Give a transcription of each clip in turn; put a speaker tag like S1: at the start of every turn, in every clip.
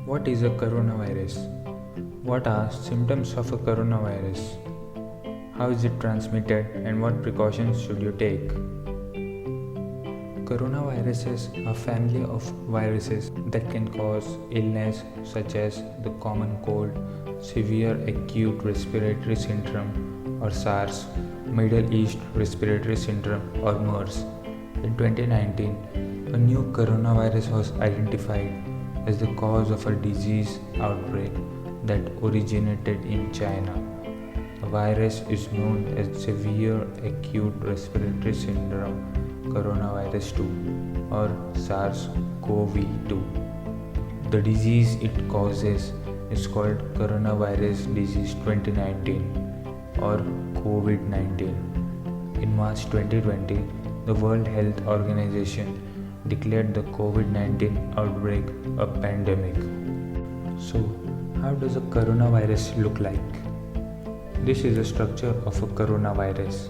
S1: What is a coronavirus? What are symptoms of a coronavirus? How is it transmitted and what precautions should you take? Coronaviruses are a family of viruses that can cause illness such as the common cold, severe acute respiratory syndrome or SARS, Middle East respiratory syndrome or MERS. In 2019, a new coronavirus was identified as the cause of a disease outbreak that originated in China. The virus is known as severe acute respiratory syndrome coronavirus 2 or SARS-CoV-2. The disease it causes is called coronavirus disease 2019 or COVID-19. In March 2020, the World Health Organization declared the COVID-19 outbreak a pandemic. So, how does a coronavirus look like? This is the structure of a coronavirus.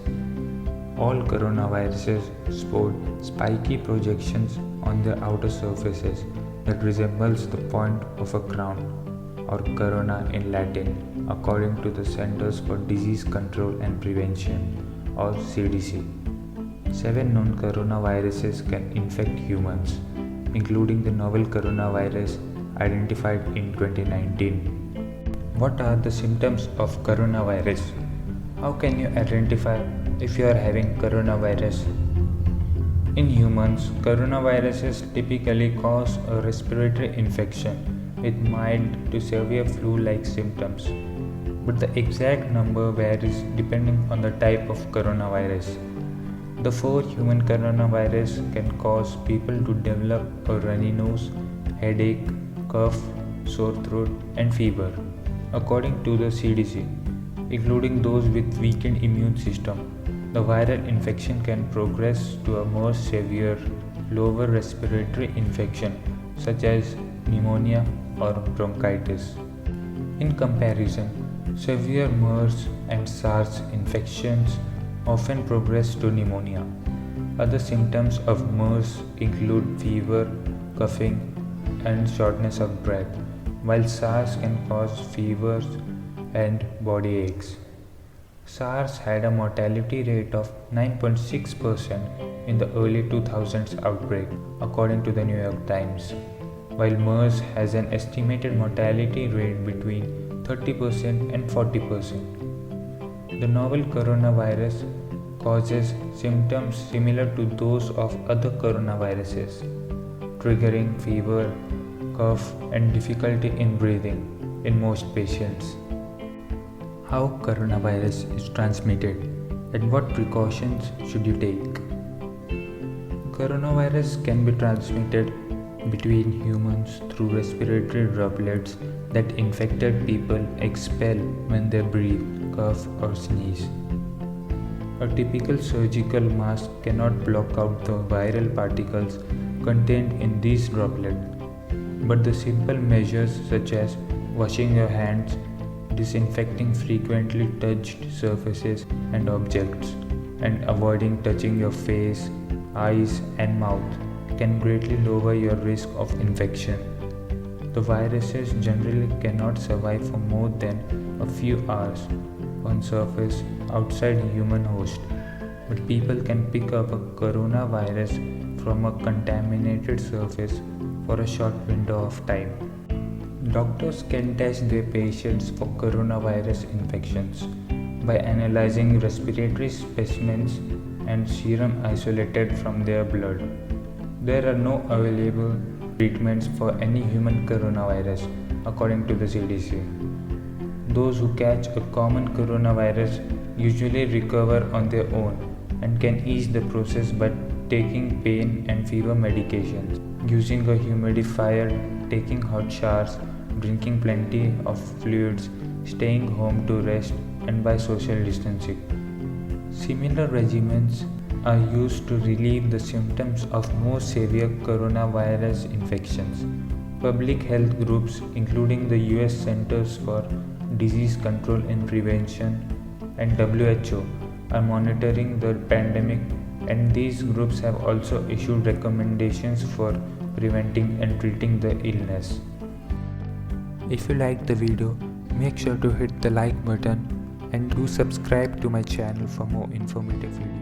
S1: All coronaviruses sport spiky projections on their outer surfaces that resembles the point of a crown, or corona in Latin, according to the Centers for Disease Control and Prevention, or CDC. 7 known coronaviruses can infect humans, including the novel coronavirus identified in 2019. What are the symptoms of coronavirus? How can you identify if you are having coronavirus? In humans, coronaviruses typically cause a respiratory infection with mild to severe flu-like symptoms, but the exact number varies depending on the type of coronavirus. The 4 human coronavirus can cause people to develop a runny nose, headache, cough, sore throat, and fever, according to the CDC, including those with weakened immune system. The viral infection can progress to a more severe lower respiratory infection such as pneumonia or bronchitis. In comparison, severe MERS and SARS infections often progress to pneumonia. Other symptoms of MERS include fever, coughing, and shortness of breath, while SARS can cause fevers and body aches. SARS had a mortality rate of 9.6% in the early 2000s outbreak, according to the New York Times, while MERS has an estimated mortality rate between 30% and 40%. The novel coronavirus causes symptoms similar to those of other coronaviruses, triggering fever, cough, and difficulty in breathing in most patients. How coronavirus is transmitted and what precautions should you take? Coronavirus can be transmitted between humans through respiratory droplets that infected people expel when they breathe, cough, or sneeze. A typical surgical mask cannot block out the viral particles contained in these droplets, but the simple measures such as washing your hands, disinfecting frequently touched surfaces and objects, and avoiding touching your face, eyes, and mouth can greatly lower your risk of infection. The viruses generally cannot survive for more than a few hours on surface outside human host, but people can pick up a coronavirus from a contaminated surface for a short window of time. Doctors can test their patients for coronavirus infections by analyzing respiratory specimens and serum isolated from their blood. There are no available treatments for any human coronavirus, according to the CDC. Those who catch a common coronavirus usually recover on their own and can ease the process by taking pain and fever medications, using a humidifier, taking hot showers, drinking plenty of fluids, staying home to rest, and by social distancing. Similar regimens are used to relieve the symptoms of more severe coronavirus infections. Public health groups, including the US Centers for Disease Control and Prevention and WHO, are monitoring the pandemic, and these groups have also issued recommendations for preventing and treating the illness. If you like the video, make sure to hit the like button and do subscribe to my channel for more informative videos.